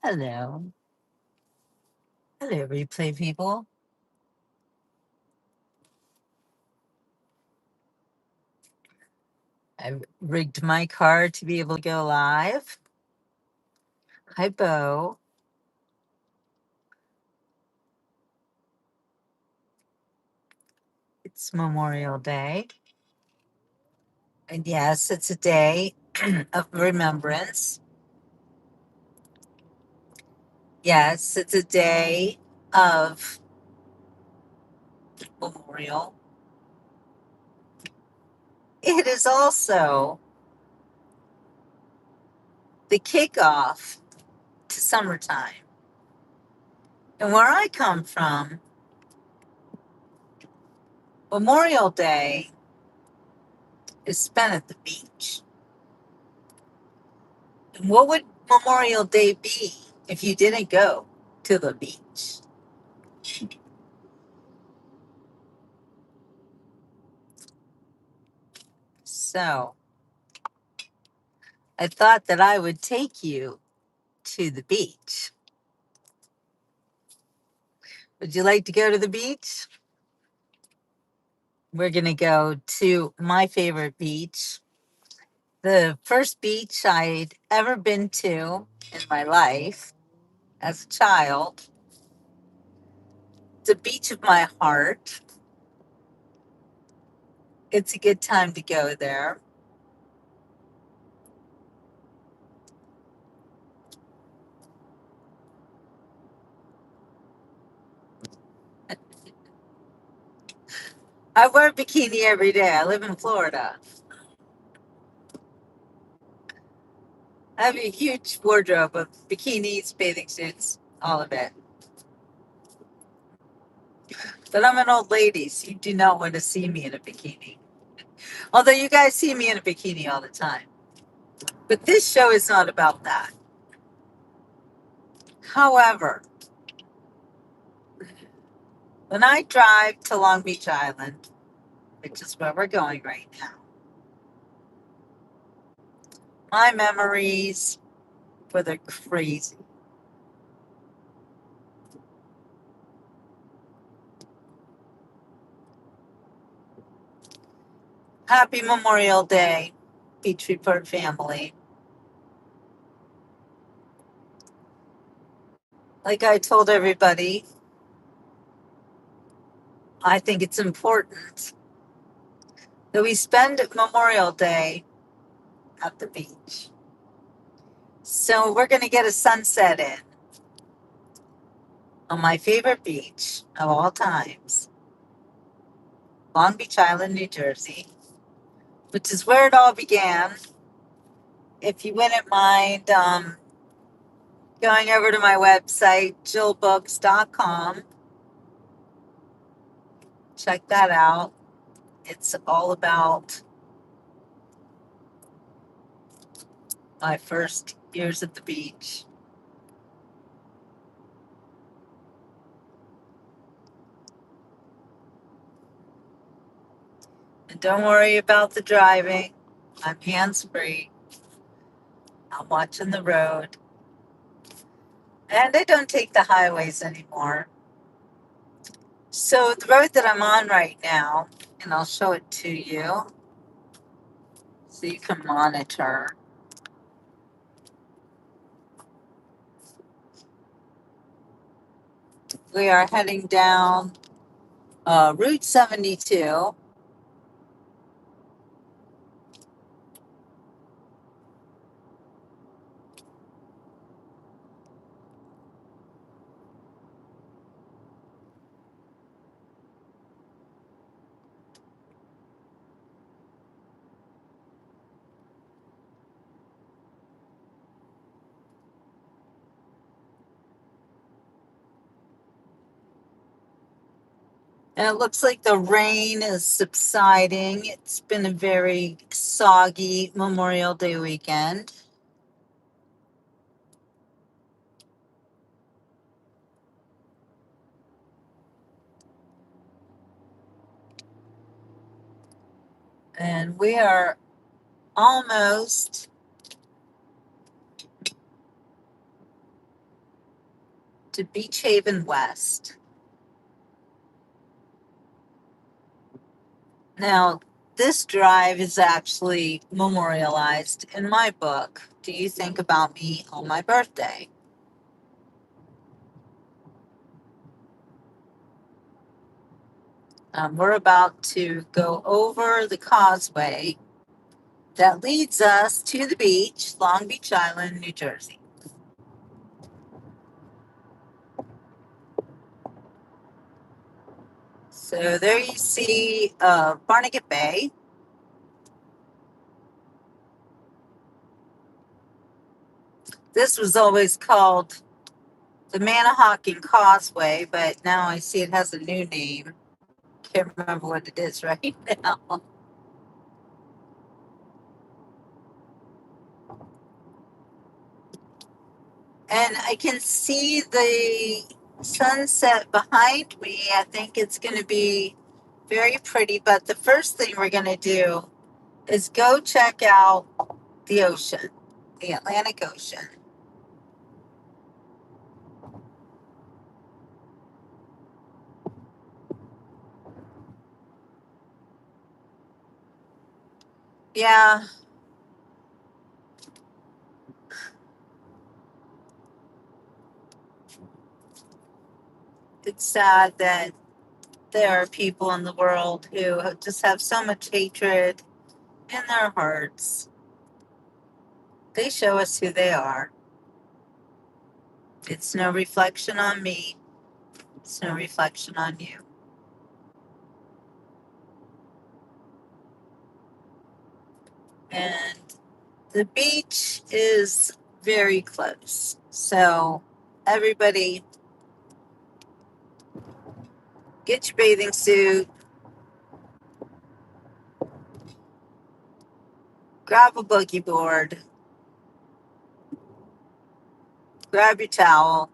Hello. Hello, replay people. I've rigged my car to be able to go live. Hi, Bo. It's Memorial Day. And yes, it's a day of remembrance. Yes, it's a day of memorial. It is also the kickoff to summertime. And where I come from, Memorial Day is spent at the beach. And what would Memorial Day be if you didn't go to the beach? So I thought that I would take you to the beach. Would you like to go to the beach? We're going to go to my favorite beach, the first beach I'd ever been to in my life as a child. It's a beach of my heart. It's a good time to go there. I wear a bikini every day. I live in Florida. I have a huge wardrobe of bikinis, bathing suits, all of it. But I'm an old lady, so you do not want to see me in a bikini. Although you guys see me in a bikini all the time. But this show is not about that. However, when I drive to Long Beach Island, which is where we're going right now, my memories were the crazy. Happy Memorial Day, Beach Report family. Like I told everybody, I think it's important that we spend Memorial Day at the beach. So we're going to get a sunset in on my favorite beach of all times, Long Beach Island, New Jersey, which is where it all began. If you wouldn't mind going over to my website, jillbooks.com, check that out. It's all about my first years at the beach. And don't worry about the driving. I'm hands free. I'm watching the road. And I don't take the highways anymore. So the road that I'm on right now, and I'll show it to you so you can monitor. We are heading down Route 72. And it looks like the rain is subsiding. It's been a very soggy Memorial Day weekend. And we are almost to Beach Haven West. Now, this drive is actually memorialized in my book, Do You Think About Me on My Birthday? We're about to go over the causeway that leads us to the beach, Long Beach Island, New Jersey. So there you see Barnegat Bay. This was always called the Manahawkin Causeway, but now I see it has a new name. Can't remember what it is right now. And I can see the sunset behind me. I think it's going to be very pretty. But the first thing we're going to do is go check out the ocean, the Atlantic Ocean. Yeah, it's sad that there are people in the world who just have so much hatred in their hearts. They show us who they are. It's no reflection on me, it's no reflection on you. And the beach is very close. So, everybody, get your bathing suit, grab a boogie board, grab your towel.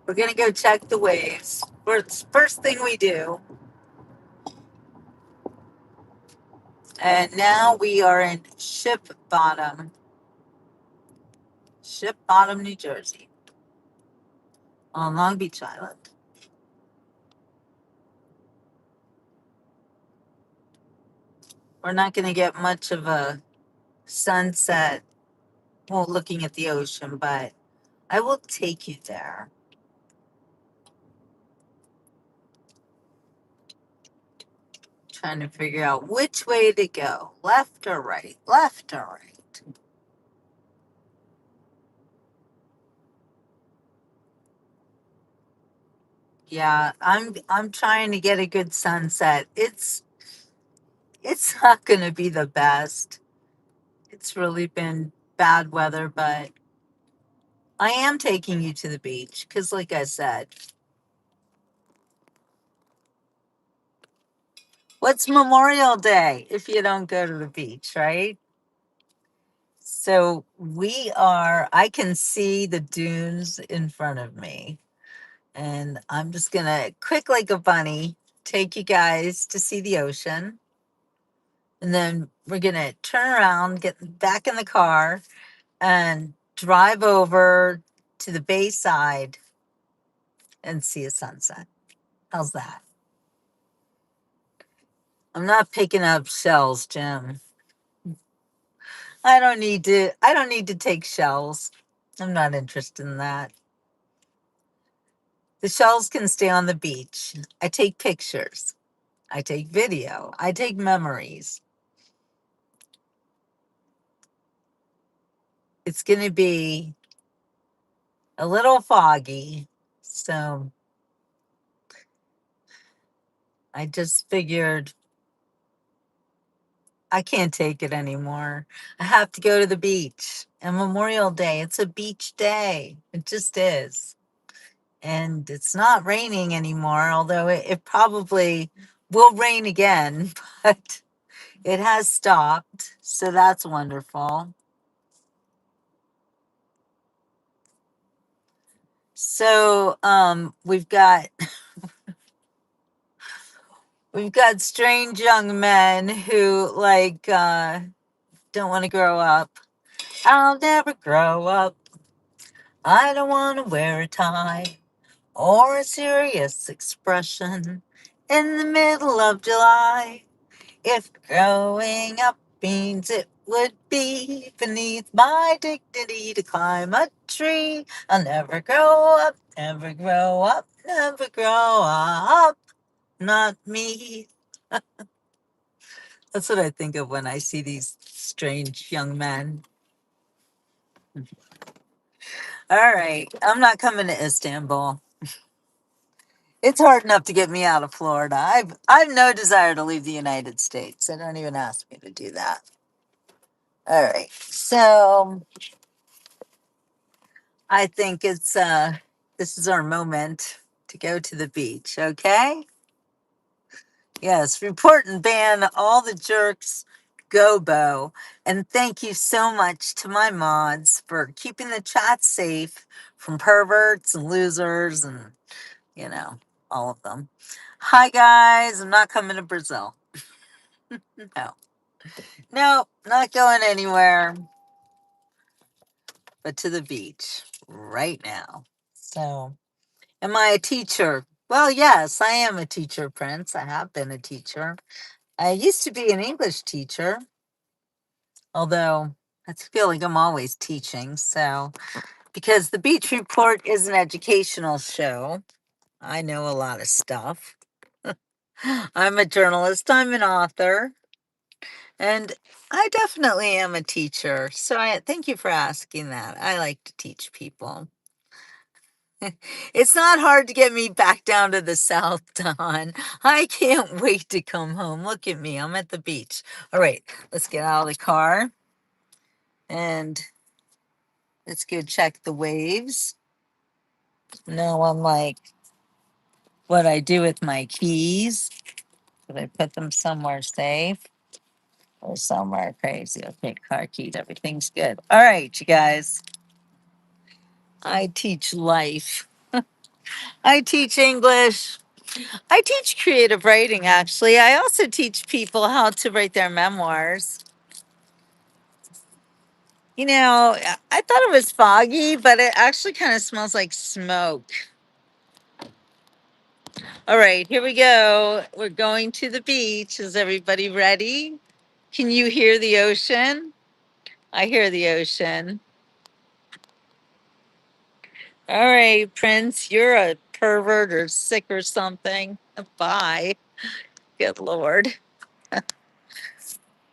We're going to go check the waves. It's the first thing we do. And now we are in Ship Bottom, New Jersey, on Long Beach Island. We're not going to get much of a sunset while looking at the ocean, but I will take you there. Trying to figure out which way to go, left or right, left or right. Yeah, I'm trying to get a good sunset. It's not going to be the best. It's really been bad weather, but I am taking you to the beach because, like I said, what's Memorial Day if you don't go to the beach, right? So I can see the dunes in front of me. And I'm just going to, quick like a bunny, take you guys to see the ocean. And then we're going to turn around, get back in the car, and drive over to the bayside and see a sunset. How's that? I'm not picking up shells, Jim. I don't need to take shells. I'm not interested in that. The shells can stay on the beach. I take pictures. I take video. I take memories. It's going to be a little foggy. So I just figured I can't take it anymore. I have to go to the beach. And Memorial Day, it's a beach day. It just is. And it's not raining anymore, although it probably will rain again, but it has stopped. So that's wonderful. So we've got strange young men who don't want to grow up. I'll never grow up. I don't want to wear a tie or a serious expression in the middle of July. If growing up means it would be beneath my dignity to climb a tree, I'll never grow up, never grow up, never grow up. Not me. That's what I think of when I see these strange young men. All right, I'm not coming to Istanbul. It's hard enough to get me out of Florida. I've no desire to leave the United States. So don't even ask me to do that. All right. So I think it's this is our moment to go to the beach, okay? Yes, report and ban all the jerks, go Bo. And thank you so much to my mods for keeping the chat safe from perverts and losers and, you know, all of them. Hi guys, I'm not coming to Brazil. No. No, not going anywhere but to the beach right now. So, am I a teacher? Well, yes, I am a teacher, Prince. I have been a teacher. I used to be an English teacher, although I feel like I'm always teaching. So, because the Beach Report is an educational show, I know a lot of stuff. I'm a journalist, I'm an author, and I definitely am a teacher. So, I thank you for asking that. I like to teach people. It's not hard to get me back down to the South, Don. I can't wait to come home. Look at me. I'm at the beach. All right, let's get out of the car and let's go check the waves. No, unlike what I do with my keys. Did I put them somewhere safe or somewhere crazy? Okay, car keys. Everything's good. All right, you guys. I teach life. I teach English. I teach creative writing, actually. I also teach people how to write their memoirs. You know, I thought it was foggy, but it actually kind of smells like smoke. All right, here we go. We're going to the beach. Is everybody ready? Can you hear the ocean? I hear the ocean. All right, Prince, you're a pervert or sick or something. Bye. Good Lord.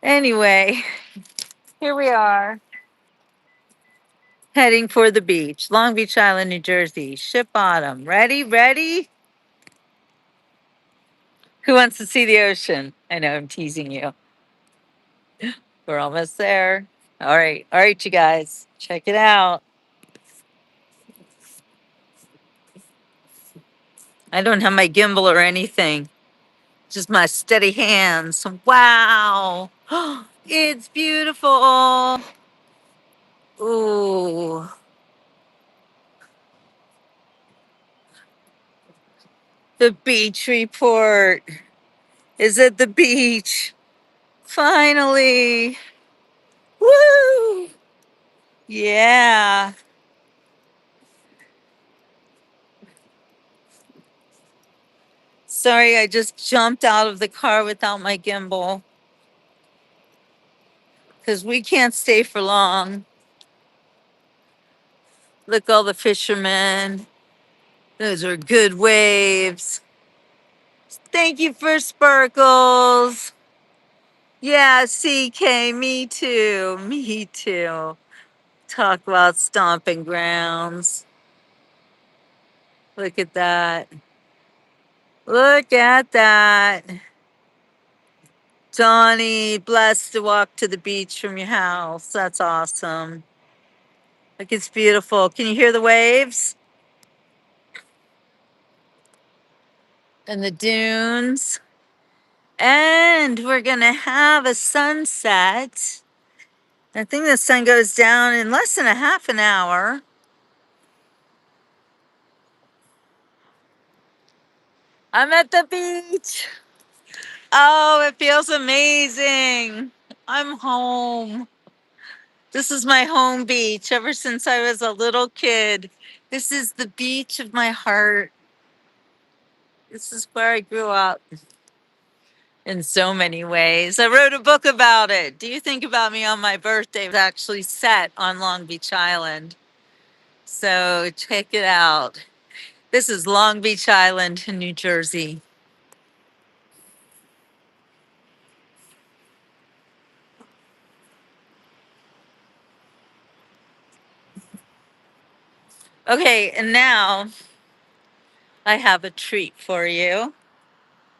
Anyway, here we are. Heading for the beach, Long Beach Island, New Jersey. Ship Bottom. Ready? Ready? Who wants to see the ocean? I know I'm teasing you. We're almost there. All right. All right, you guys. Check it out. I don't have my gimbal or anything, just my steady hands. Wow. It's beautiful. Ooh. The beach report is at the beach. Finally. Woo. Yeah. Sorry, I just jumped out of the car without my gimbal because we can't stay for long. Look, all the fishermen. Those are good waves. Thank you for sparkles. Yeah, CK, me too. Me too. Talk about stomping grounds. Look at that. Look at that. Donnie, blessed to walk to the beach from your house. That's awesome. Look, it's beautiful. Can you hear the waves? And the dunes. And we're going to have a sunset. I think the sun goes down in less than a half an hour. I'm at the beach. Oh, it feels amazing. I'm home. This is my home beach ever since I was a little kid. This is the beach of my heart. This is where I grew up in so many ways. I wrote a book about it. Do you think about me on my birthday? It was actually set on Long Beach Island. So check it out. This is Long Beach Island in New Jersey. Okay, and now I have a treat for you.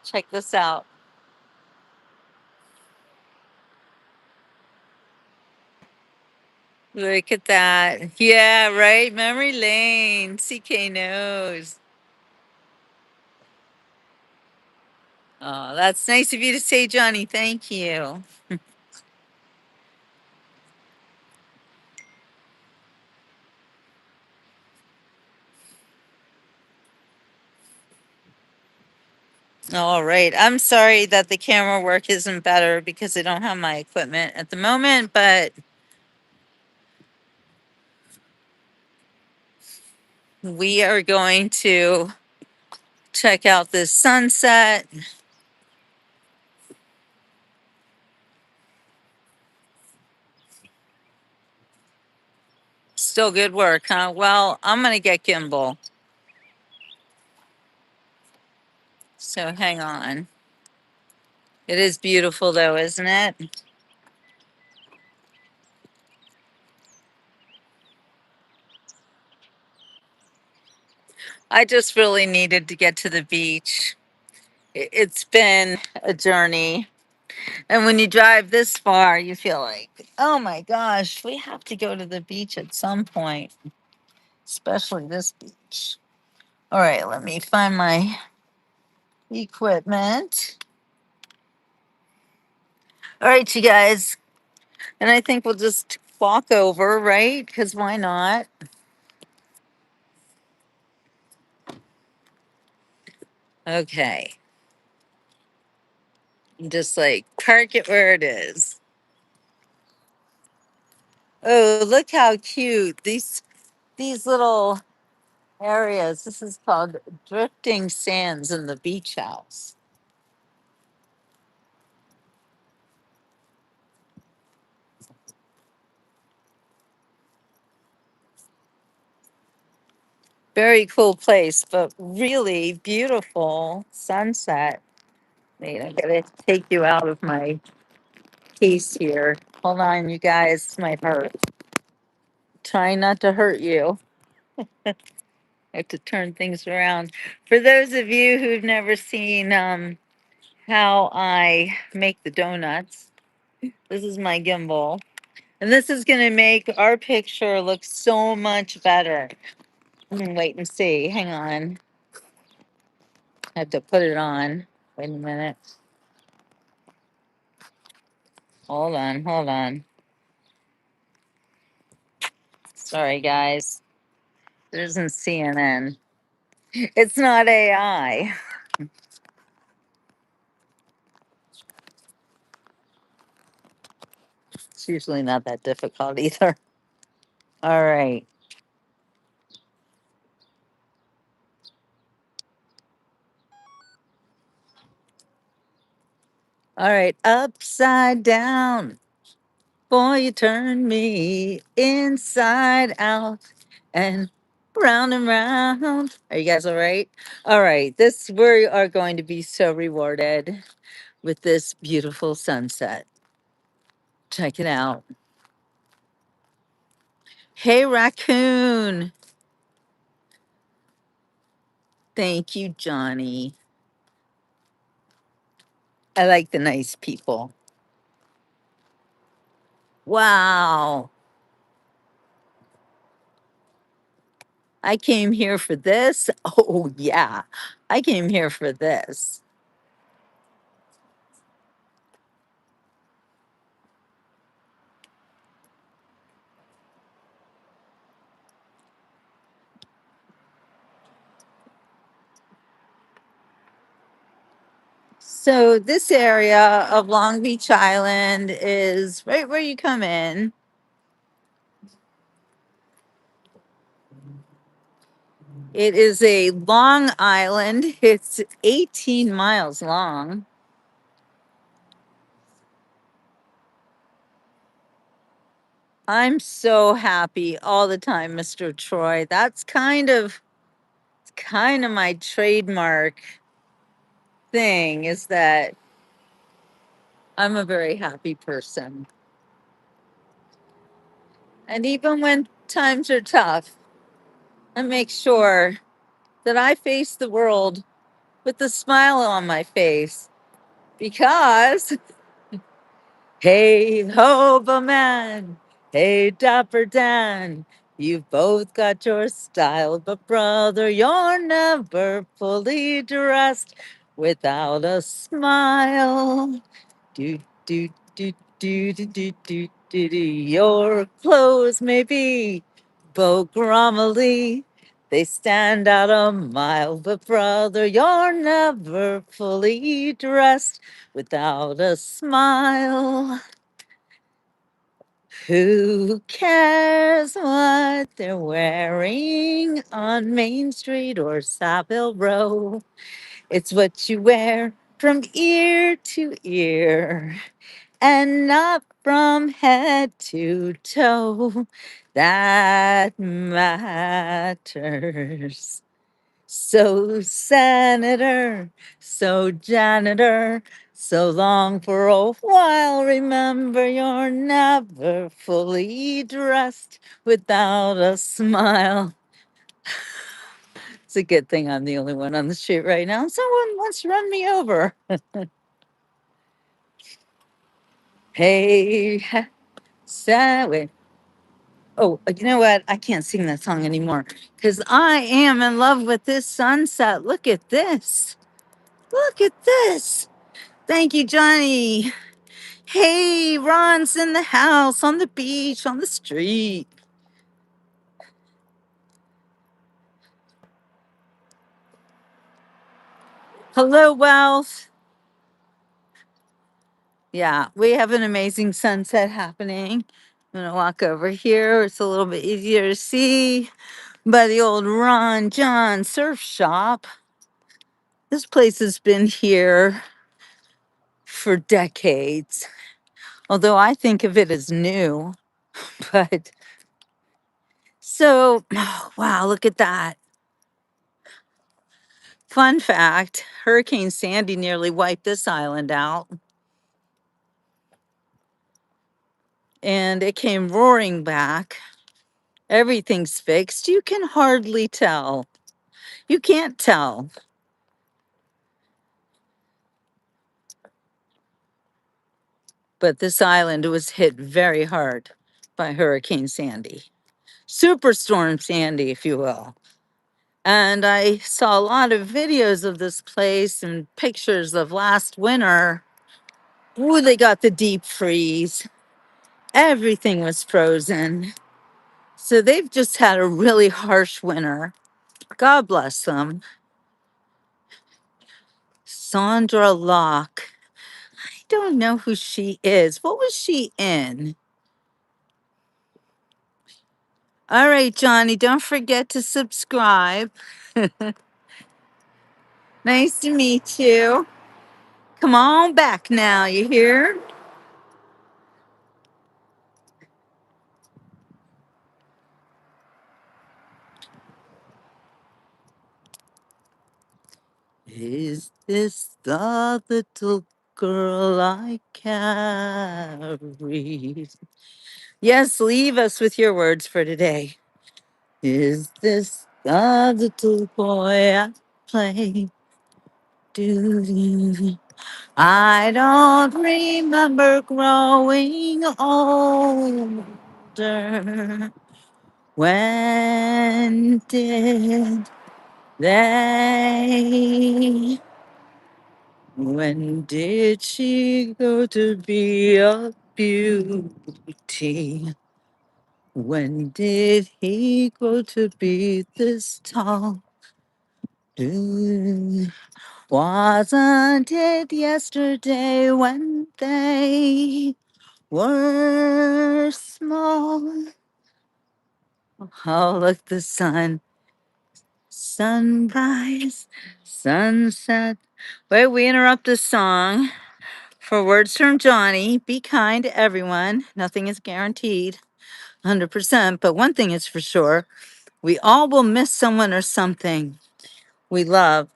Check this out. Look at that. Yeah, right? Memory Lane. CK knows. Oh, that's nice of you to say, Johnny. Thank you. All right. I'm sorry that the camera work isn't better because I don't have my equipment at the moment, but we are going to check out this sunset. Still good work, huh? Well, I'm going to get gimbal. So hang on. It is beautiful though, isn't it? I just really needed to get to the beach. It's been a journey. And when you drive this far, you feel like, oh my gosh, we have to go to the beach at some point, especially this beach. All right, let me find my equipment. All right, you guys. And I think we'll just walk over, right? Because why not? Okay. Just like park it where it is. Oh, look how cute. These little areas. This is called Drifting Sands in the Beach House. Very cool place, but really beautiful sunset. Wait, I gotta take you out of my case here. Hold on, you guys. This might hurt. Trying not to hurt you. I have to turn things around. For those of you who've never seen how I make the donuts, this is my gimbal. And this is going to make our picture look so much better. Wait and see. Hang on. I have to put it on. Wait a minute. Hold on. Hold on. Sorry, guys. It isn't CNN. It's not AI. It's usually not that difficult either. All right. All right. Upside down. Boy, you turn me inside out and round and round. Are you guys all right? All right. This, we are going to be so rewarded with this beautiful sunset. Check it out. Hey, raccoon. Thank you, Johnny. I like the nice people. Wow. I came here for this. Oh, yeah. I came here for this. So, this area of Long Beach Island is right where you come in. It is a long island. It's 18 miles long. I'm so happy all the time, Mr. Troy. That's kind of my trademark thing is that I'm a very happy person. And even when times are tough, I make sure that I face the world with a smile on my face because hey ho, man, hey Dapper Dan, you've both got your style, but brother, you're never fully dressed without a smile. Do do do do do do do do do. Your clothes may be Beau Brummely. They stand out a mile, but brother, you're never fully dressed without a smile. Who cares what they're wearing on Main Street or Savile Row? It's what you wear from ear to ear and not from head to toe that matters. So, Senator, so janitor, so long for a while. Remember, you're never fully dressed without a smile. It's a good thing I'm the only one on the street right now. Someone wants to run me over. Hey, wait. Oh, you know what? I can't sing that song anymore because I am in love with this sunset. Look at this. Look at this. Thank you, Johnny. Hey, Ron's in the house, on the beach, on the street. Hello, Wealth. Yeah, we have an amazing sunset happening. I'm going to walk over here. It's a little bit easier to see by the old Ron John surf shop. This place has been here for decades, although I think of it as new. But so, wow, look at that. Fun fact, Hurricane Sandy nearly wiped this island out, and it came roaring back. Everything's fixed. You can hardly tell. You can't tell. But this island was hit very hard by Hurricane Sandy. Superstorm Sandy, if you will. And I saw a lot of videos of this place and pictures of last winter. Ooh, they got the deep freeze. Everything was frozen. So they've just had a really harsh winter. God bless them. Sandra Locke. I don't know who she is. What was she in? All right, Johnny, don't forget to subscribe. Nice to meet you. Come on back now, you hear? Is this the little girl I carry? Yes, leave us with your words for today. Is this the little boy I play? Do I don't remember growing older. When did they? When did she go to be a beauty? When did he grow to be this tall? Wasn't it yesterday when they were small? Oh, look, the sun Sunrise, sunset. Wait, we interrupt the song for words from Johnny. Be kind to everyone. Nothing is guaranteed 100%, but one thing is for sure. We all will miss someone or something we love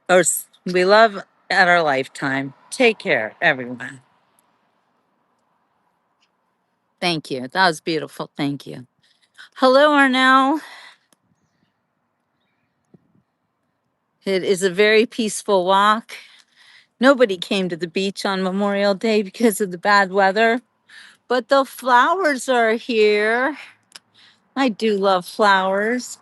we love at our lifetime. Take care, everyone. Thank you. That was beautiful. Thank you. Hello, Arnell. It is a very peaceful walk. Nobody came to the beach on Memorial Day because of the bad weather, but the flowers are here. I do love flowers.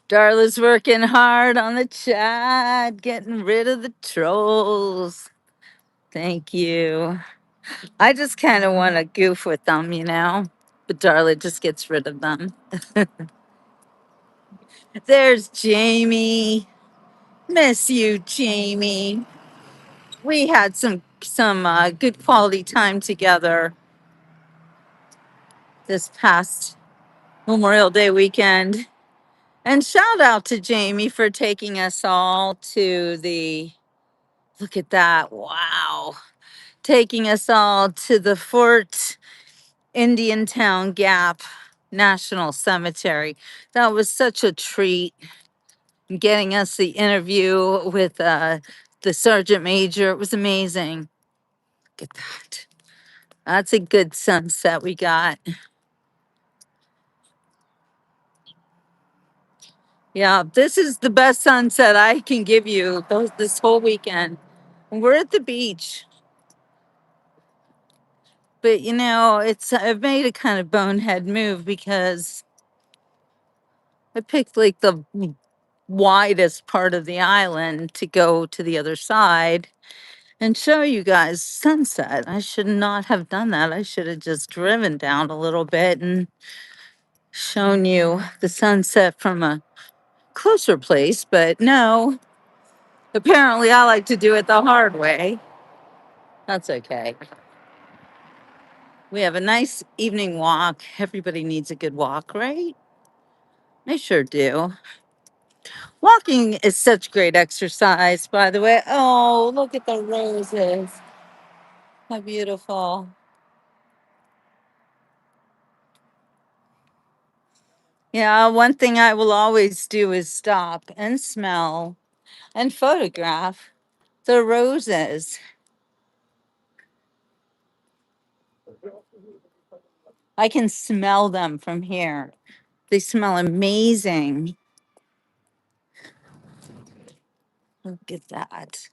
Darla's working hard on the chat, getting rid of the trolls. Thank you. I just kind of want to goof with them, but Darla just gets rid of them. There's Jamie. Miss you, Jamie. We had some good quality time together this past Memorial Day weekend. And shout out to Jamie for taking us all to look at that. Wow. Taking us all to the Fort Indiantown Gap National Cemetery. That was such a treat. Getting us the interview with the Sergeant Major. It was amazing. Look at that. That's a good sunset we got. Yeah, this is the best sunset I can give you this whole weekend. We're at the beach, but I've made a kind of bonehead move because I picked like the widest part of the island to go to the other side and show you guys sunset. I should not have done that. I should have just driven down a little bit and shown you the sunset from a closer place, but no, apparently I like to do it the hard way. That's okay. We have a nice evening walk. Everybody needs a good walk, right? I sure do. Walking is such great exercise, by the way. Oh, look at the roses. How beautiful. Yeah, one thing I will always do is stop and smell and photograph the roses. I can smell them from here. They smell amazing. Look at that.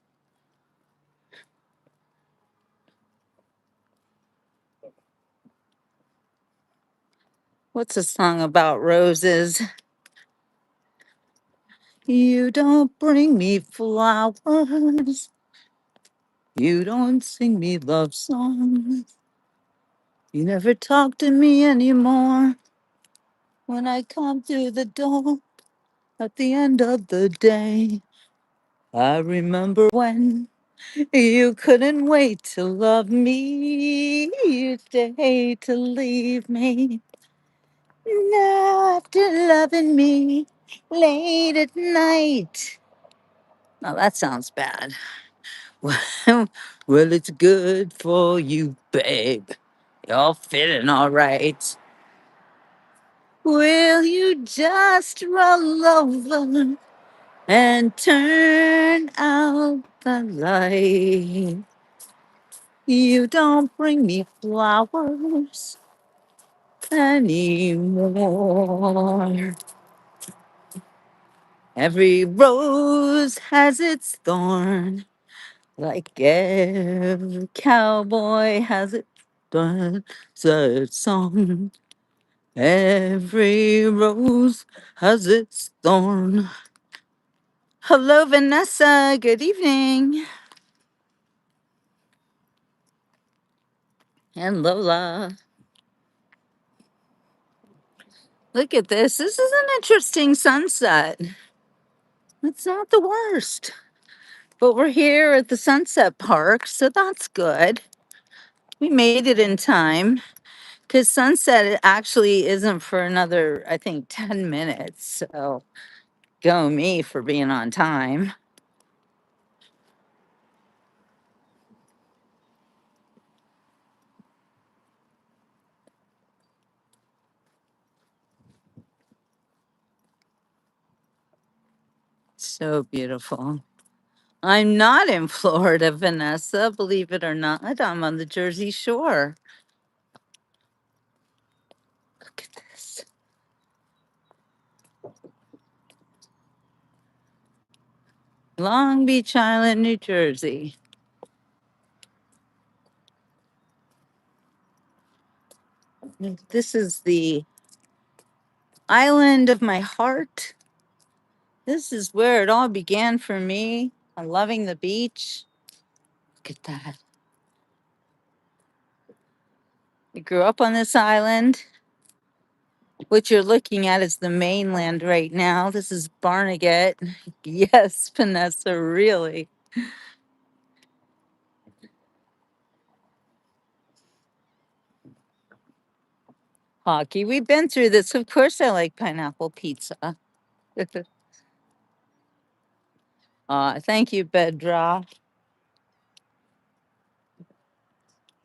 What's a song about roses? You don't bring me flowers. You don't sing me love songs. You never talk to me anymore when I come through the door at the end of the day. I remember when you couldn't wait to love me. You stayed to leave me. Now after loving me late at night. Now that sounds bad. Well, well, it's good for you, babe. You're feeling all right. Will you just roll over and turn out the light? You don't bring me flowers anymore. Every rose has its thorn, like every cowboy has its desert song. Every rose has its thorn. Hello, Vanessa. Good evening. And Lola. Look at this. This is an interesting sunset. It's not the worst. But we're here at the Sunset Park, so that's good. We made it in time because sunset actually isn't for another, I think, 10 minutes. So go me for being on time. So beautiful. I'm not in Florida, Vanessa, believe it or not. I'm on the Jersey Shore. Look at this. Long Beach Island, New Jersey. This is the island of my heart. This is where it all began for me. I'm loving the beach. Look at that. I grew up on this island. What you're looking at is the mainland right now. This is Barnegat. Yes, Vanessa, really. Hockey. We've been through this. Of course, I like pineapple pizza. Thank you, Bedra.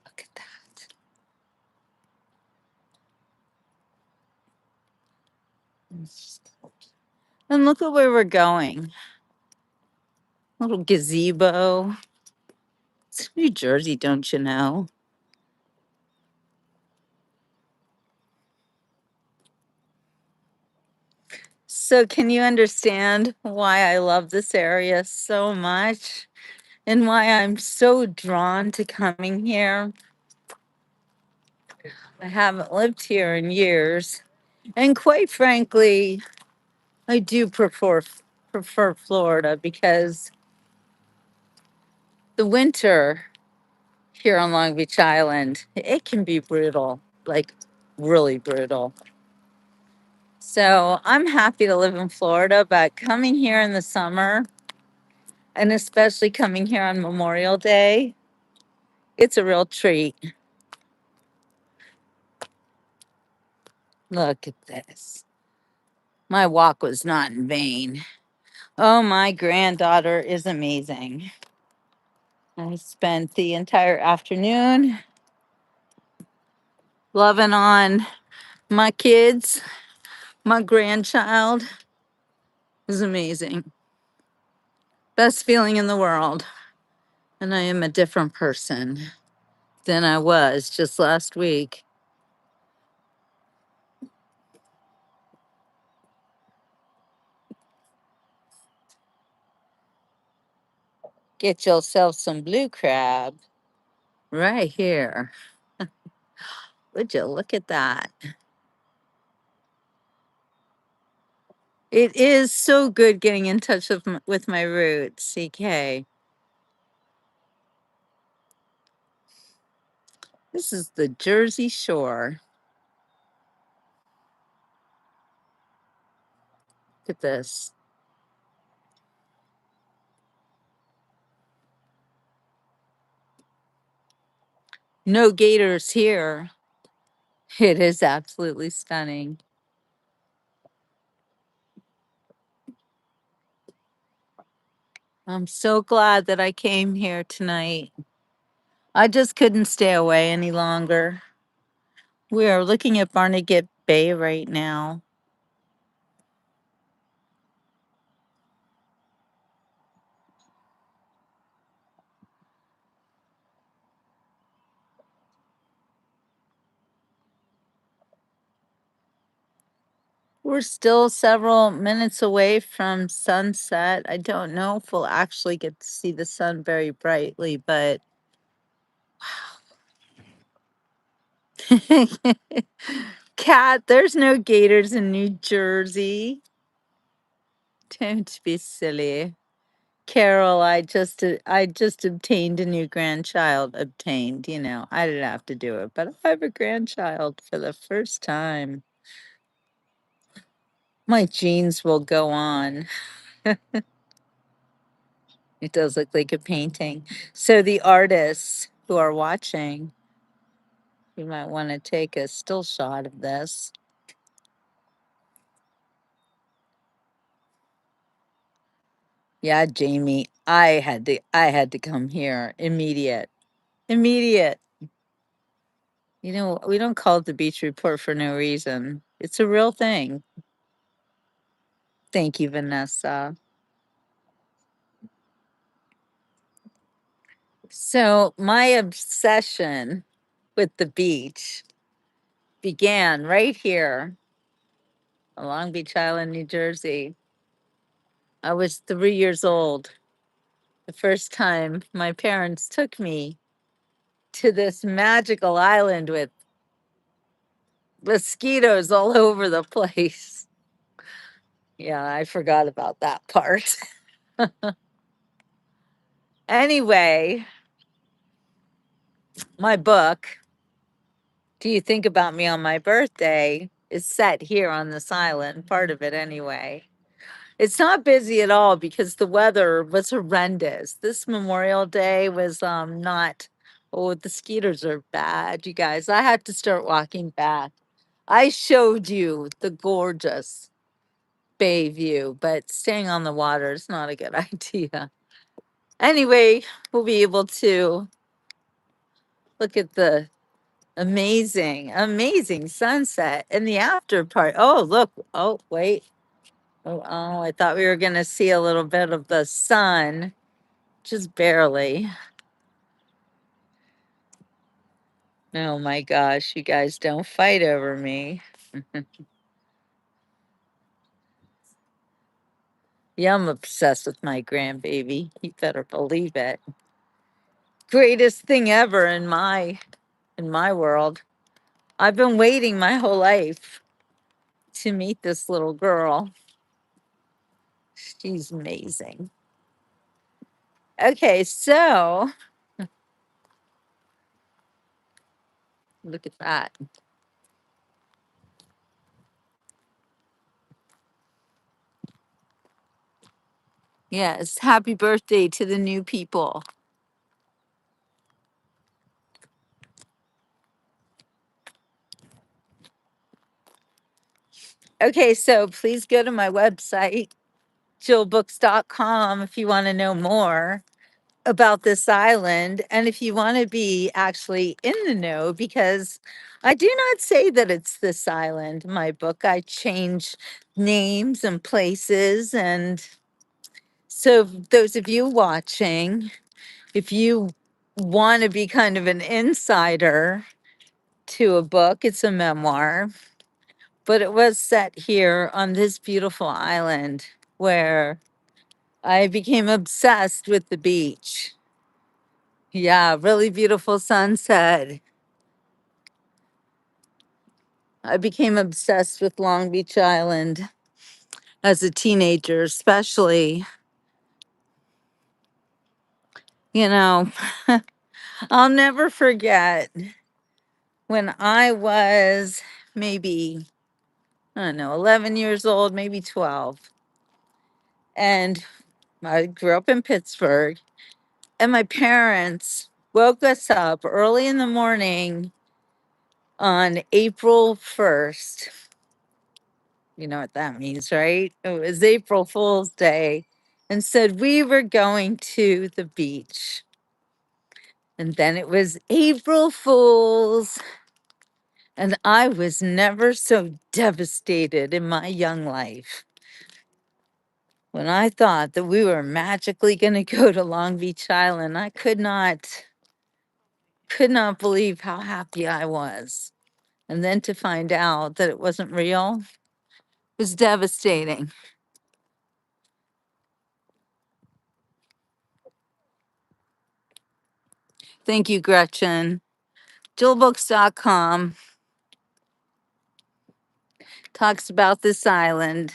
Look at that. And look at where we're going. Little gazebo. It's New Jersey, don't you know? So, can you understand why I love this area so much and why I'm so drawn to coming here? I haven't lived here in years, and quite frankly, I do prefer Florida because the winter here on Long Beach Island, it can be brutal, like really brutal. So I'm happy to live in Florida, but coming here in the summer, and especially coming here on Memorial Day, it's a real treat. Look at this. My walk was not in vain. Oh, my granddaughter is amazing. I spent the entire afternoon loving on my kids. My grandchild is amazing. Best feeling in the world. And I am a different person than I was just last week. Get yourself some blue crab right here. Would you look at that? It is so good getting in touch with my roots, CK. This is the Jersey Shore. Look at this. No gators here. It is absolutely stunning. I'm so glad that I came here tonight. I just couldn't stay away any longer. We are looking at Barnegat Bay right now. We're still several minutes away from sunset. I don't know if we'll actually get to see the sun very brightly, but Cat, there's no gators in New Jersey. Don't be silly. Carol, I just obtained a new grandchild. Obtained, I didn't have to do it, but I have a grandchild for the first time. My genes will go on. It does look like a painting. So the artists who are watching, you might want to take a still shot of this. Yeah, Jamie, I had to come here. Immediate. You know, we don't call it the beach report for no reason. It's a real thing. Thank you, Vanessa. So my obsession with the beach began right here on Long Beach Island, New Jersey. I was 3 years old the first time my parents took me to this magical island with mosquitoes all over the place. Yeah, I forgot about that part. Anyway, my book, Do You Think About Me on My Birthday, is set here on this island, part of it anyway. It's not busy at all because the weather was horrendous. This Memorial Day was not, oh, the skeeters are bad, you guys. I had to start walking back. I showed you the gorgeous bay view, but staying on the water is not a good idea. Anyway, we'll be able to look at the amazing sunset and the after part. Oh, look. Oh, wait. Oh, I thought we were going to see a little bit of the sun, just barely. Oh my gosh, you guys don't fight over me. Yeah, I'm obsessed with my grandbaby. You better believe it. Greatest thing ever in my world. I've been waiting my whole life to meet this little girl. She's amazing. Okay, so look at that. Yes, happy birthday to the new people. Okay, so please go to my website, jillbooks.com, if you want to know more about this island and if you want to be actually in the know, because I do not say that it's this island. My book, I change names and places. And so, those of you watching, if you want to be kind of an insider to a book, it's a memoir, but it was set here on this beautiful island where I became obsessed with the beach. Yeah, really beautiful sunset. I became obsessed with Long Beach Island as a teenager, especially. You know, I'll never forget when I was maybe, I don't know, 11 years old, maybe 12. And I grew up in Pittsburgh, and my parents woke us up early in the morning on April 1st. You know what that means, right? It was April Fool's Day, and said we were going to the beach. And then it was April Fool's. And I was never so devastated in my young life when I thought that we were magically going to go to Long Beach Island. I could not believe how happy I was. And then to find out that it wasn't real was devastating. Thank you, Gretchen. Jillbooks.com talks about this island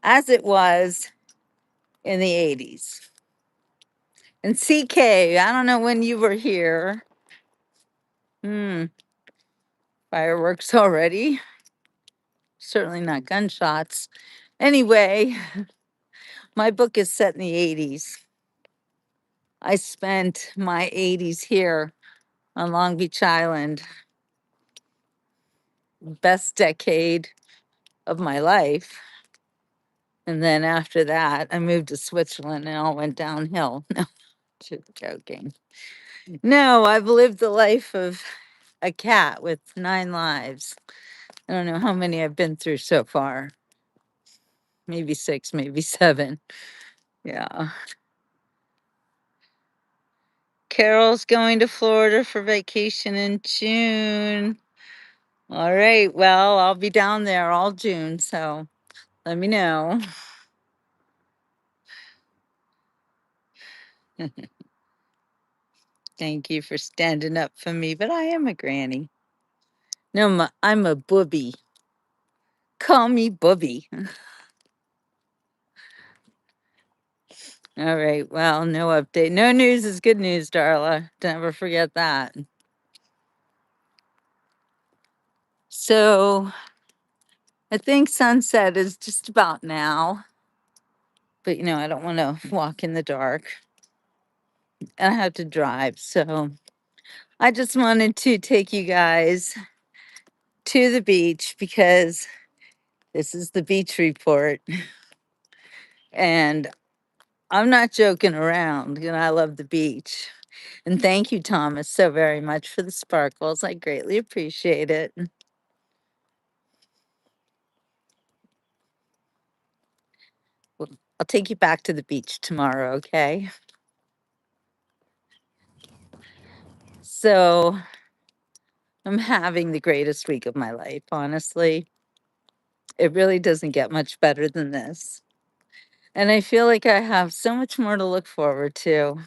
as it was in the 80s. And CK, I don't know when you were here. Fireworks already. Certainly not gunshots. Anyway, my book is set in the 80s. I spent my 80s here on Long Beach Island, best decade of my life. And then after that, I moved to Switzerland and all went downhill. No, just joking. No, I've lived the life of a cat with 9 lives. I don't know how many I've been through so far. Maybe 6, maybe 7. Yeah. Carol's going to Florida for vacation in June. All right. Well, I'll be down there all June, so let me know. Thank you for standing up for me, but I am a granny. No, I'm a booby. Call me booby. All right. Well, no update. No news is good news, Darla. Never forget that. So I think sunset is just about now. But I don't want to walk in the dark. And I have to drive. So I just wanted to take you guys to the beach because this is the beach report. And I'm not joking around. I love the beach. And thank you, Thomas, so very much for the sparkles. I greatly appreciate it. Well, I'll take you back to the beach tomorrow, okay? So I'm having the greatest week of my life, honestly. It really doesn't get much better than this. And I feel like I have so much more to look forward to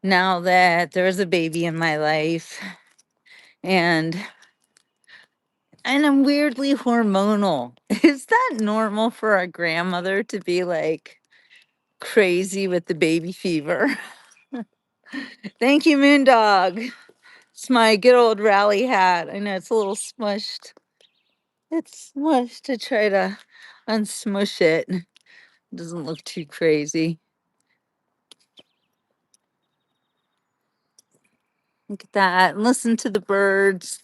now that there's a baby in my life. And I'm weirdly hormonal. Is that normal for a grandmother to be like crazy with the baby fever? Thank you, Moondog. It's my good old rally hat. I know it's a little smushed. It's smushed to try to unsmush it. It doesn't look too crazy. Look at that. And listen to the birds.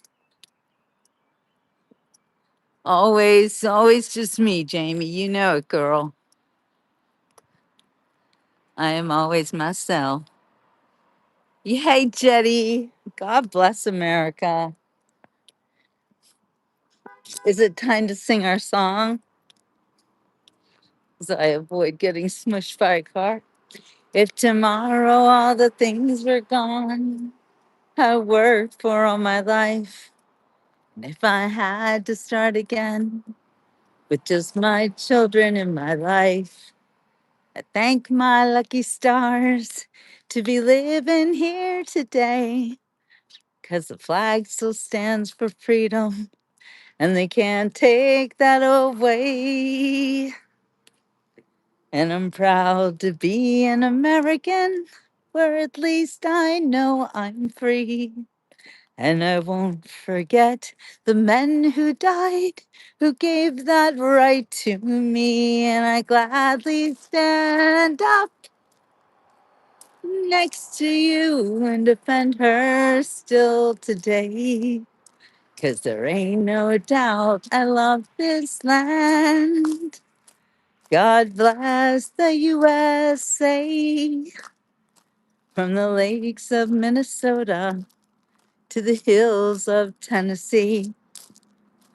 Always, always just me, Jamie. You know it, girl. I am always myself. Yay, Jetty. God bless America. Is it time to sing our song? As I avoid getting smushed by a car. If tomorrow all the things were gone I worked for all my life, and if I had to start again with just my children in my life, I thank my lucky stars to be living here today, 'cause the flag still stands for freedom, and they can't take that away. And I'm proud to be an American, where at least I know I'm free. And I won't forget the men who died, who gave that right to me. And I gladly stand up next to you and defend her still today. 'Cause there ain't no doubt I love this land. God bless the USA. From the lakes of Minnesota to the hills of Tennessee,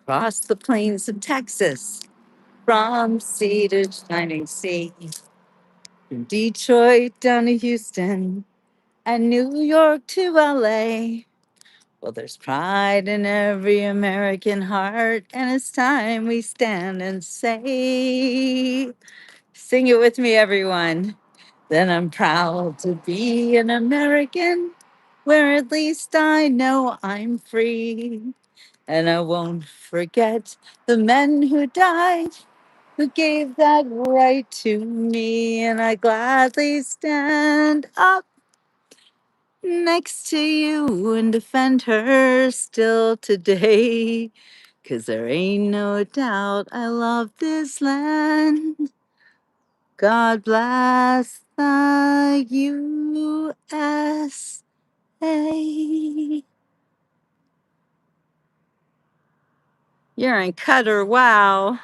across the plains of Texas, from sea to shining sea, from Detroit down to Houston and New York to LA. Well, there's pride in every American heart, and it's time we stand and say, sing it with me, everyone. Then I'm proud to be an American, where at least I know I'm free. And I won't forget the men who died, who gave that right to me. And I gladly stand up next to you and defend her still today. 'Cause there ain't no doubt I love this land. God bless the USA. You're in Qatar. Wow.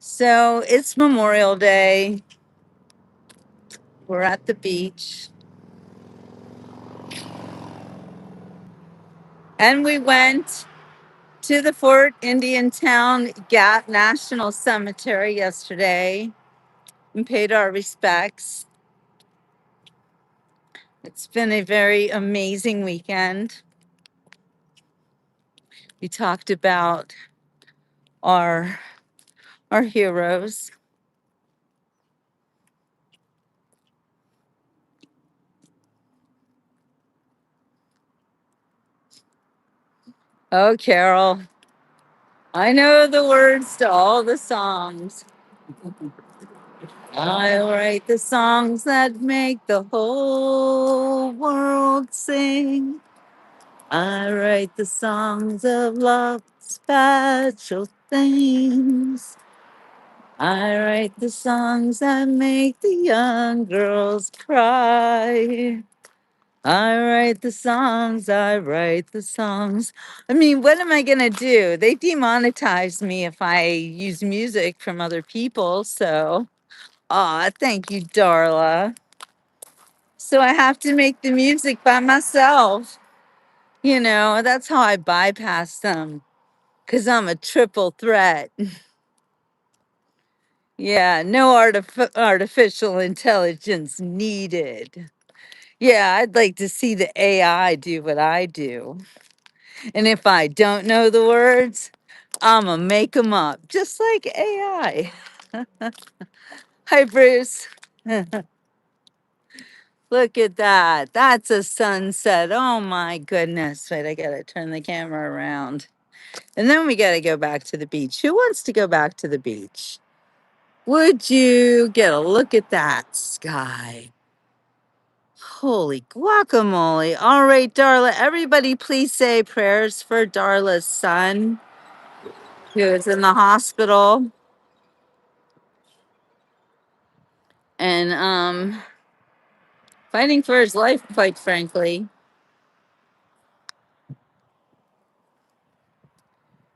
So it's Memorial Day. We're at the beach. And we went to the Fort Indian Town Gap National Cemetery yesterday and paid our respects. It's been a very amazing weekend. We talked about our our heroes. Oh, Carol, I know the words to all the songs. I write the songs that make the whole world sing. I write the songs of love, special things. I write the songs that make the young girls cry. I write the songs, I write the songs. I mean, what am I going to do? They demonetize me if I use music from other people. So, aw, thank you, Darla. So I have to make the music by myself. You know, that's how I bypass them because I'm a triple threat. Yeah, no artificial intelligence needed. Yeah, I'd like to see the AI do what I do. And if I don't know the words, I'm going to make them up, just like AI. Hi, Bruce. Look at that. That's a sunset. Oh, my goodness. Wait, I got to turn the camera around. And then we got to go back to the beach. Who wants to go back to the beach? Would you get a look at that sky? Holy guacamole. All right, Darla, everybody please say prayers for Darla's son who is in the hospital and fighting for his life, quite frankly.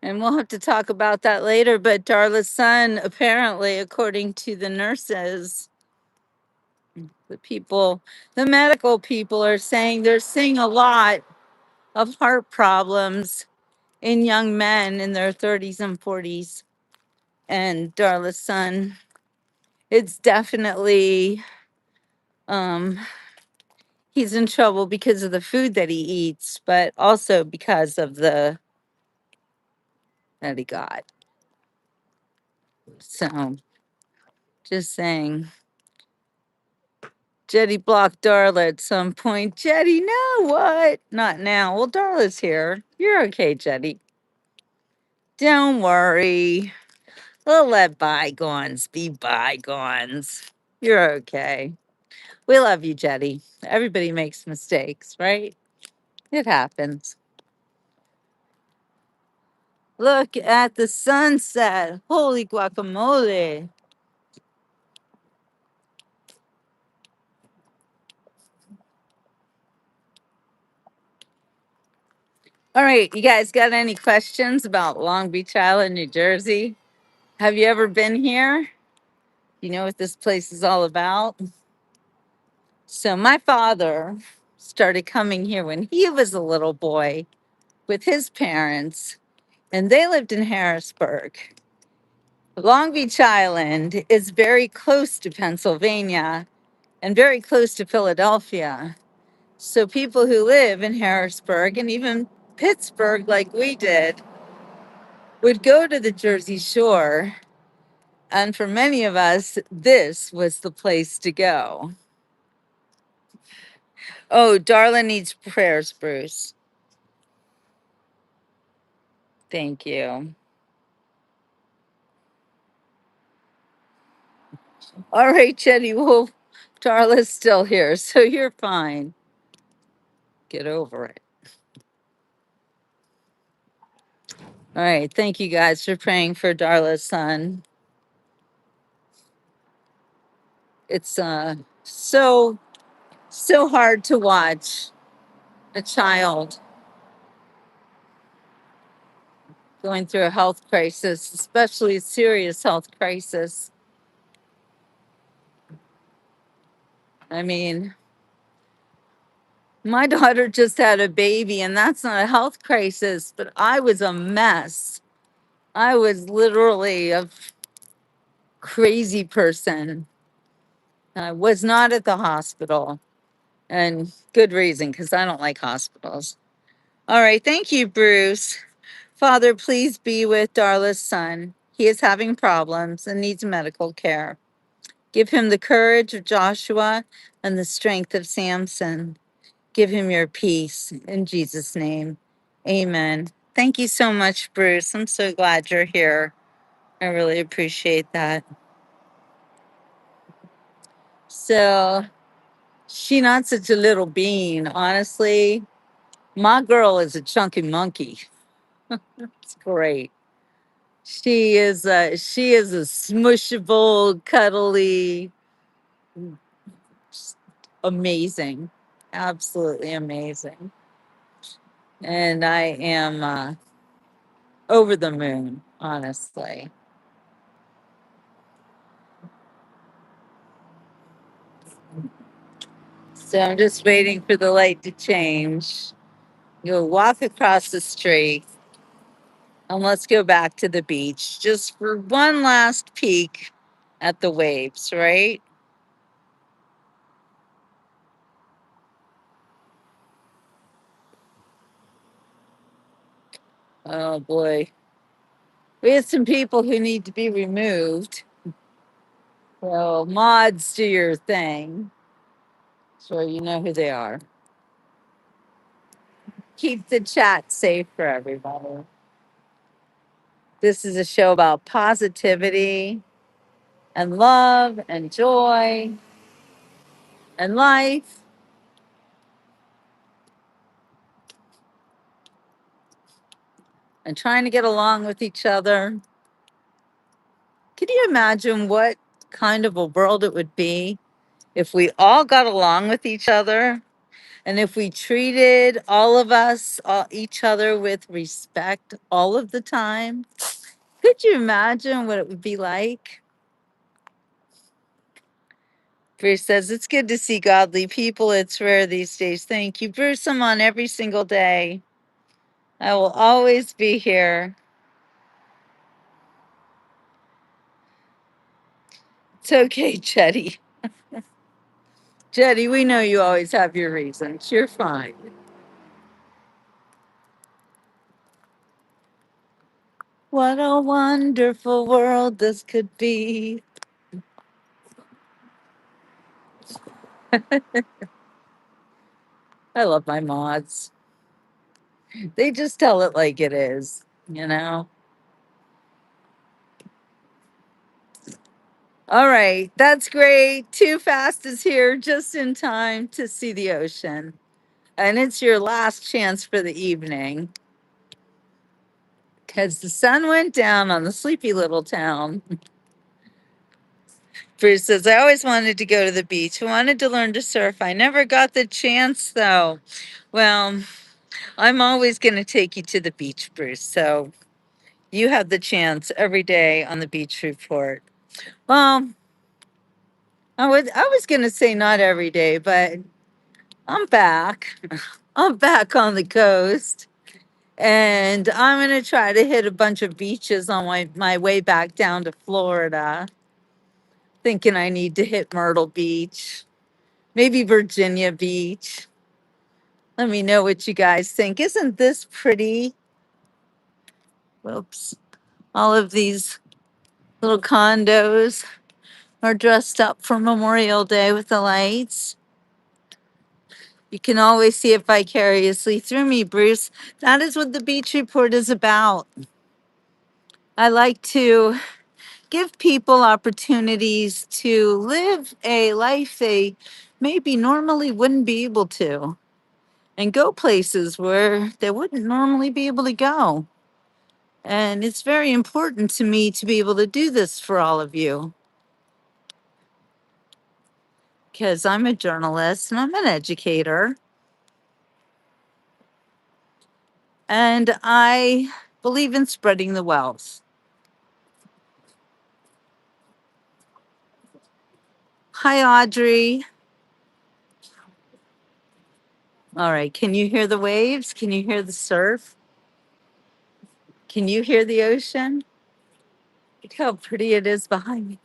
And we'll have to talk about that later. But Darla's son, apparently, according to the nurses, the people, the medical people are saying they're seeing a lot of heart problems in young men in their 30s and 40s. And Darla's son, it's definitely, um, he's in trouble because of the food that he eats, but also because of the that he got. So just saying. Jetty blocked Darla at some point. Jetty, no, what? Not now. Well, Darla's here. You're okay, Jetty. Don't worry. We'll let bygones be bygones. You're okay. We love you, Jetty. Everybody makes mistakes, right? It happens. Look at the sunset. Holy guacamole. All right, you guys got any questions about Long Beach Island, New Jersey? Have you ever been here? You know what this place is all about? So, my father started coming here when he was a little boy with his parents, and they lived in Harrisburg. Long Beach Island is very close to Pennsylvania and very close to Philadelphia. So, people who live in Harrisburg and even Pittsburgh, like we did, would go to the Jersey Shore. And for many of us, this was the place to go. Oh, Darla needs prayers, Bruce. Thank you. All right, Jenny. Well, Darla's still here, so you're fine. Get over it. All right. Thank you guys for praying for Darla's son. It's so hard to watch a child going through a health crisis, especially a serious health crisis. I mean, my daughter just had a baby, and that's not a health crisis, but I was a mess. I was literally a crazy person. I was not at the hospital, and good reason, because I don't like hospitals. All right. Thank you, Bruce. Father, please be with Darla's son. He is having problems and needs medical care. Give him the courage of Joshua and the strength of Samson. Give him your peace in Jesus' name. Amen. Thank you so much, Bruce. I'm so glad you're here. I really appreciate that. So, she not such a little bean, honestly. My girl is a chunky monkey. It's great. She is a smushable, cuddly, just amazing, absolutely amazing. And I am over the moon, honestly. So I'm just waiting for the light to change. You'll walk across the street and let's go back to the beach just for one last peek at the waves, right? Oh boy. We have some people who need to be removed. So, mods, do your thing. So you know who they are. Keep the chat safe for everybody. This is a show about positivity and love and joy and life and trying to get along with each other. Can you imagine what kind of a world it would be if we all got along with each other and if we treated all of us, each other with respect all of the time? Could you imagine what it would be like? Bruce says, it's good to see godly people. It's rare these days. Thank you, Bruce. I'm on every single day. I will always be here. It's okay, Jetty. Jetty, we know you always have your reasons. You're fine. What a wonderful world this could be. I love my mods. They just tell it like it is, you know? All right, that's great. Too Fast is here just in time to see the ocean. And it's your last chance for the evening because the sun went down on the sleepy little town. Bruce says, I always wanted to go to the beach. I wanted to learn to surf. I never got the chance, though. Well, I'm always going to take you to the beach, Bruce. So you have the chance every day on the beach report. Well, I was going to say not every day, but I'm back. I'm back on the coast. And I'm going to try to hit a bunch of beaches on my way back down to Florida. Thinking I need to hit Myrtle Beach, maybe Virginia Beach. Let me know what you guys think. Isn't this pretty? Whoops. All of these little condos are dressed up for Memorial Day with the lights. You can always see it vicariously through me, Bruce. That is what the beach report is about. I like to give people opportunities to live a life they maybe normally wouldn't be able to and go places where they wouldn't normally be able to go. And it's very important to me to be able to do this for all of you because I'm a journalist and I'm an educator. And I believe in spreading the wealth. Hi, Audrey. All right. Can you hear the waves? Can you hear the surf? Can you hear the ocean? Look how pretty it is behind me.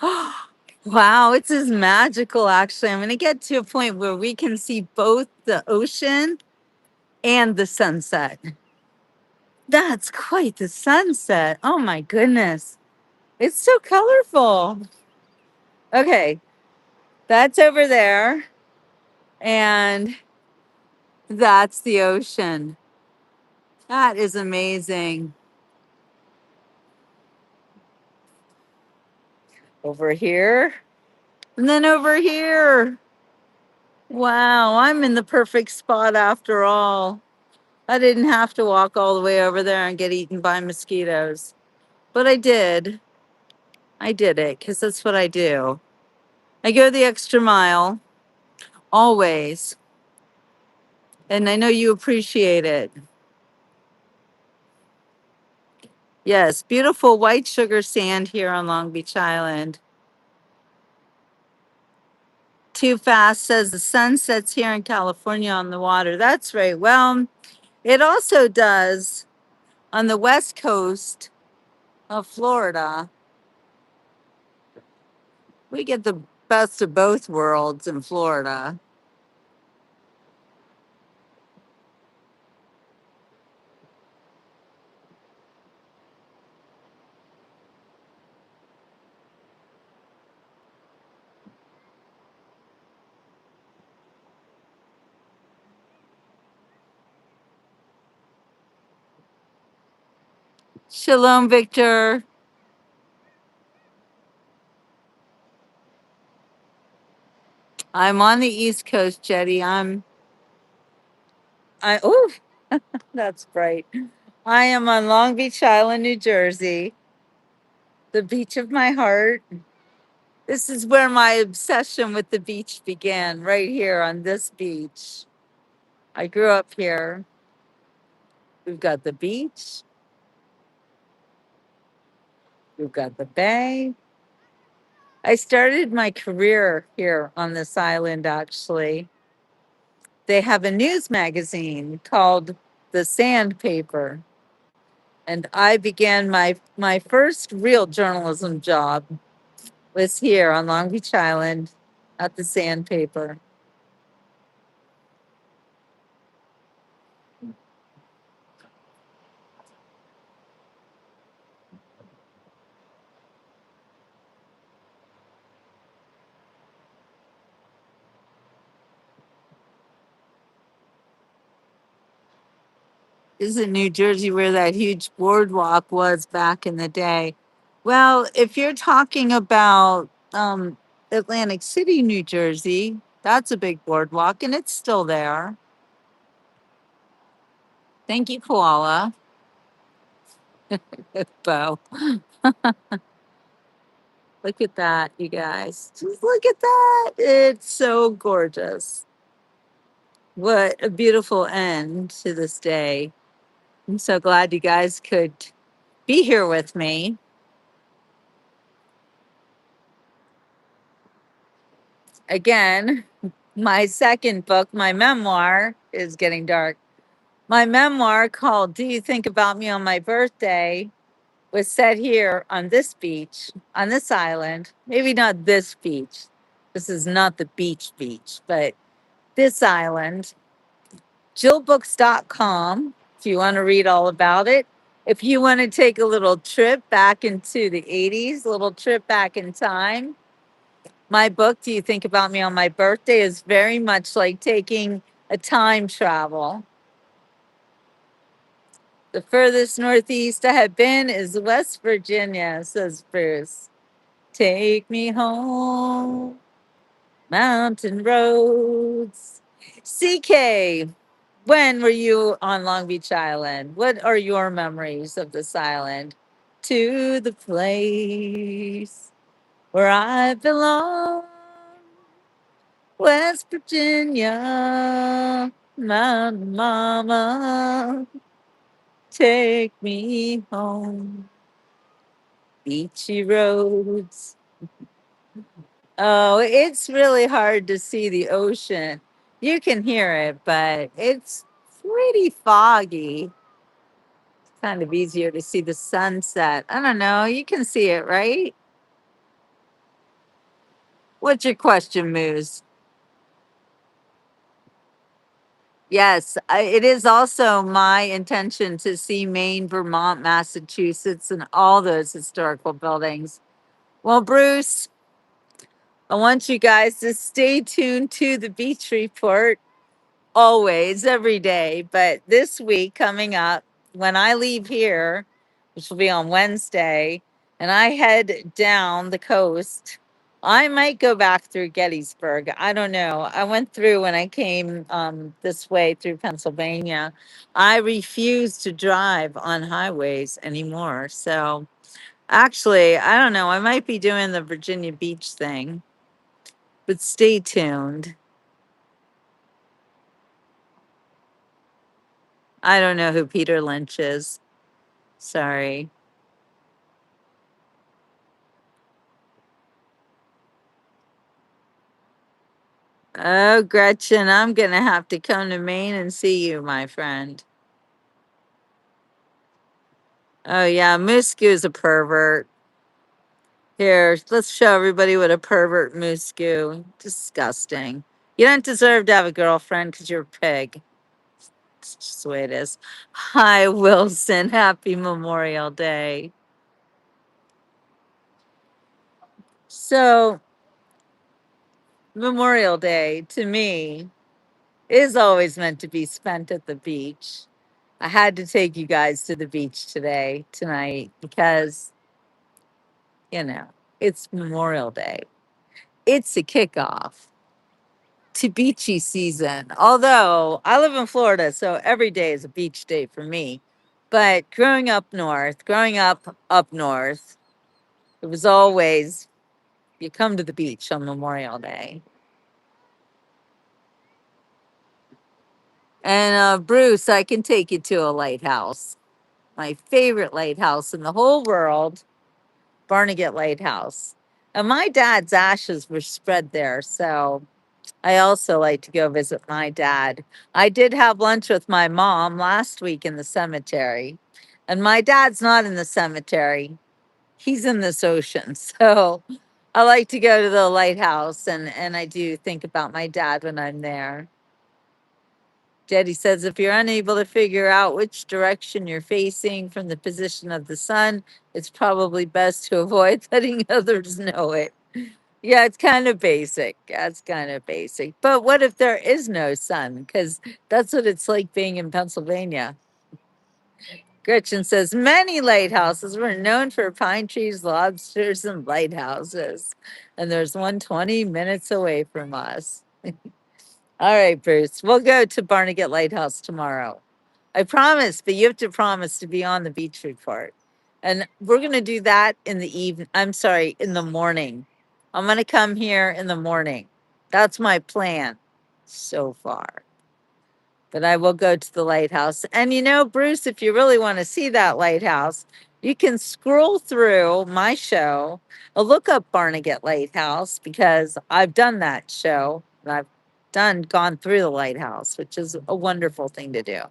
Wow, it's just magical, actually. I'm going to get to a point where we can see both the ocean and the sunset. That's quite the sunset. Oh, my goodness. It's so colorful. Okay, that's over there. And that's the ocean. That is amazing. Over here. And then over here. Wow, I'm in the perfect spot after all. I didn't have to walk all the way over there and get eaten by mosquitoes. But I did. I did it because that's what I do. I go the extra mile, always. And I know you appreciate it. Yes, beautiful white sugar sand here on Long Beach Island. Too Fast says the sun sets here in California on the water. That's right. Well, it also does on the west coast of Florida. We get the best of both worlds in Florida. Shalom, Victor. I'm on the East Coast, Jetty. Oh, that's bright. I am on Long Beach Island, New Jersey, the beach of my heart. This is where my obsession with the beach began, right here on this beach. I grew up here. We've got the beach, we've got the bay. I started my career here on this island, actually. They have a news magazine called The Sandpaper. And I began my first real journalism job was here on Long Beach Island at the Sandpaper. This is in New Jersey where that huge boardwalk was back in the day. Well, if you're talking about Atlantic City, New Jersey, that's a big boardwalk and it's still there. Thank you, Koala. Bo. Look at that, you guys. Just look at that. It's so gorgeous. What a beautiful end to this day. I'm so glad you guys could be here with me. Again, my second book, my memoir, is getting dark. My memoir called Do You Think About Me on My Birthday was set here on this beach, on this island. Maybe not this beach. This is not the beach, but this island. JillBooks.com if you want to read all about it. If you want to take a little trip back into the 80s, a little trip back in time, my book, Do You Think About Me on My Birthday, is very much like taking a time travel. The furthest northeast I have been is West Virginia, says Bruce. Take me home, mountain roads. CK, When were you on Long Beach Island? What are your memories of this island? To the place where I belong, West Virginia, my mama, take me home. Beachy roads. Oh, it's really hard to see the ocean. You can hear it, but it's pretty foggy. Kind of easier to see the sunset. I don't know. You can see it, right? What's your question, Moose? Yes, it is also my intention to see Maine, Vermont, Massachusetts, and all those historical buildings. Well, Bruce, I want you guys to stay tuned to the beach report always, every day. But this week coming up, when I leave here, which will be on Wednesday, and I head down the coast, I might go back through Gettysburg. I don't know. I went through when I came this way through Pennsylvania. I refuse to drive on highways anymore. So actually, I don't know. I might be doing the Virginia Beach thing, but stay tuned. I don't know who Peter Lynch is. Sorry. Oh, Gretchen, I'm going to have to come to Maine and see you, my friend. Oh, yeah, Musku's a pervert. Here, let's show everybody what a pervert Musku. Disgusting. You don't deserve to have a girlfriend because you're a pig. It's just the way it is. Hi, Wilson. Happy Memorial Day. So, Memorial Day to me is always meant to be spent at the beach. I had to take you guys to the beach tonight, because, you know, it's Memorial Day. It's a kickoff to beachy season. Although I live in Florida, so every day is a beach day for me. But growing up north, it was always you come to the beach on Memorial Day. And Bruce, I can take you to a lighthouse. My favorite lighthouse in the whole world, Barnegat Lighthouse. And my dad's ashes were spread there, so I also like to go visit my dad. I did have lunch with my mom last week in the cemetery, and my dad's not in the cemetery. He's in this ocean. So I like to go to the lighthouse, and I do think about my dad when I'm there. Jetty says if you're unable to figure out which direction you're facing from the position of the sun, it's probably best to avoid letting others know it. Yeah, it's kind of basic. That's kind of basic. But what if there is no sun? Because that's what it's like being in Pennsylvania. Gretchen says many lighthouses were known for pine trees, lobsters, and lighthouses. And there's one 20 minutes away from us. All right, Bruce, we'll go to Barnegat Lighthouse tomorrow. I promise, but you have to promise to be on the beach report. And we're going to do that in the evening. I'm sorry, in the morning. I'm going to come here in the morning. That's my plan so far. But I will go to the lighthouse. And you know, Bruce, if you really want to see that lighthouse, you can scroll through my show, look up Barnegat Lighthouse, because I've done that show. And I've gone through the lighthouse, which is a wonderful thing to do.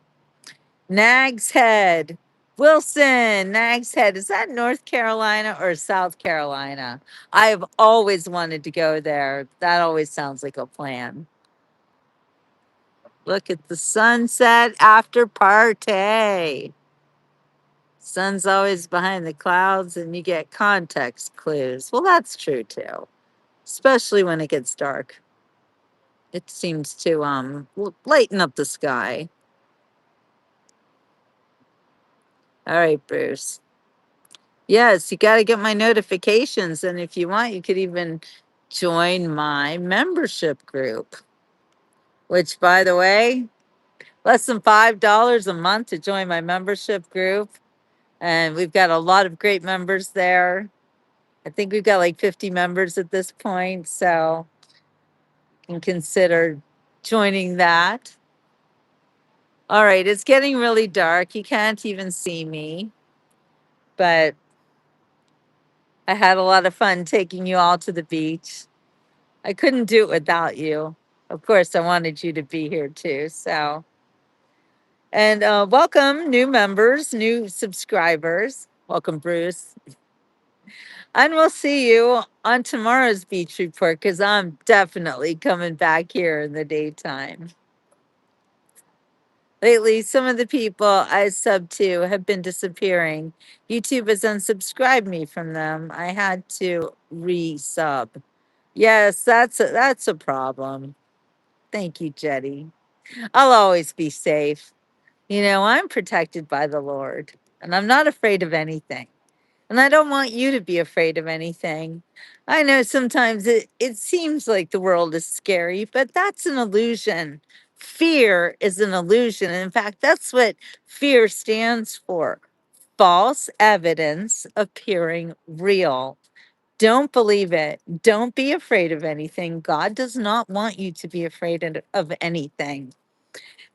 Nags Head. Wilson, Nags Head. Is that North Carolina or South Carolina? I've always wanted to go there. That always sounds like a plan. Look at the sunset after party. Sun's always behind the clouds and you get context clues. Well, that's true too, especially when it gets dark. It seems to lighten up the sky. All right, Bruce. Yes, you got to get my notifications. And if you want, you could even join my membership group, which, by the way, Less than $5 a month to join my membership group. And we've got a lot of great members there. I think we've got like 50 members at this point. So you can consider joining that. All right, it's getting really dark. You can't even see me, but I had a lot of fun taking you all to the beach. I couldn't do it without you. Of course, I wanted you to be here too. So, and welcome, new members, new subscribers. Welcome, Bruce. And we'll see you on tomorrow's beach report because I'm definitely coming back here in the daytime. Lately, some of the people I sub to have been disappearing. YouTube has unsubscribed me from them. I had to resub. Yes, that's a problem. Thank you, Jetty. I'll always be safe. You know, I'm protected by the Lord, and I'm not afraid of anything. And I don't want you to be afraid of anything. I know sometimes it seems like the world is scary, but that's an illusion. Fear is an illusion. And in fact, that's what fear stands for: false evidence appearing real. Don't believe it. Don't be afraid of anything. God does not want you to be afraid of anything.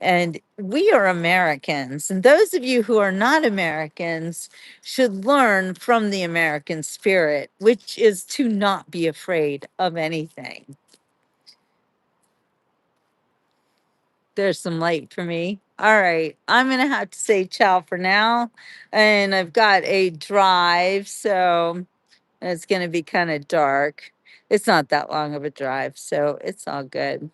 And we are Americans. And those of you who are not Americans should learn from the American spirit, which is to not be afraid of anything. There's some light for me. All right. I'm going to have to say ciao for now. And I've got a drive. So it's going to be kind of dark. It's not that long of a drive. So it's all good.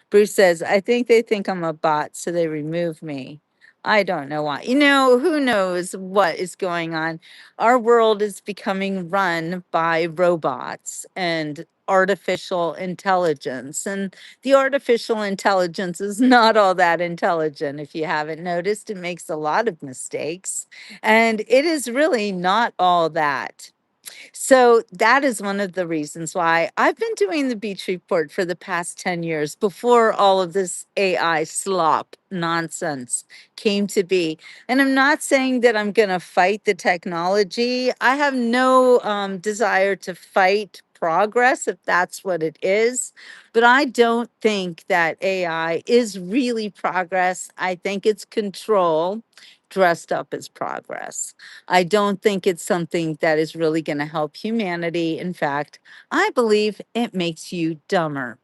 Bruce says, I think they think I'm a bot, so they remove me. I don't know why. You know, who knows what is going on? Our world is becoming run by robots and artificial intelligence. And the artificial intelligence is not all that intelligent. If you haven't noticed, it makes a lot of mistakes. And it is really not all that. So that is one of the reasons why I've been doing the beach report for the past 10 years before all of this AI slop nonsense came to be. And I'm not saying that I'm going to fight the technology. I have no desire to fight progress if that's what it is. But I don't think that AI is really progress. I think it's control dressed up as progress. I don't think it's something that is really going to help humanity. In fact, I believe it makes you dumber.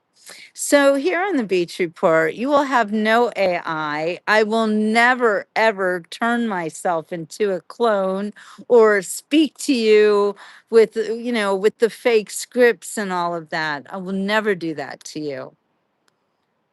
So, here on the Beach Report, you will have no AI. I will never, ever turn myself into a clone or speak to you with, with the fake scripts and all of that. I will never do that to you.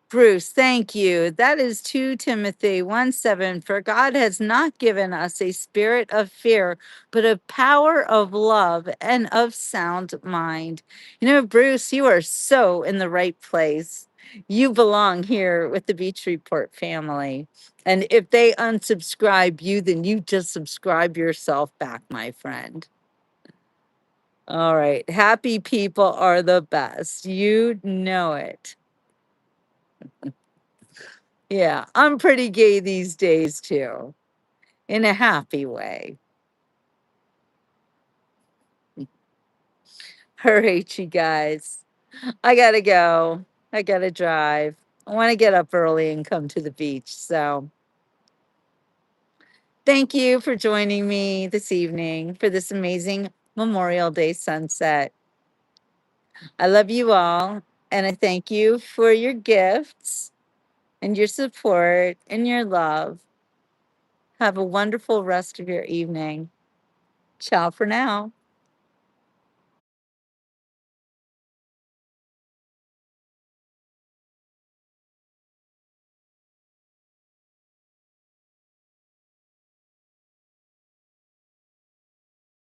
Bruce, thank you. That is 2 Timothy 1:7. For God has not given us a spirit of fear, but a power of love and of sound mind. You know, Bruce, you are so in the right place. You belong here with the Beach Report family. And if they unsubscribe you, then you just subscribe yourself back, my friend. All right. Happy people are the best. You know it. Yeah, I'm pretty gay these days too, in a happy way. All right, you guys. I gotta go. I gotta drive. I want to get up early and come to the beach. So thank you for joining me this evening for this amazing Memorial Day sunset. I love you all, and I thank you for your gifts and your support and your love. Have a wonderful rest of your evening. Ciao for now.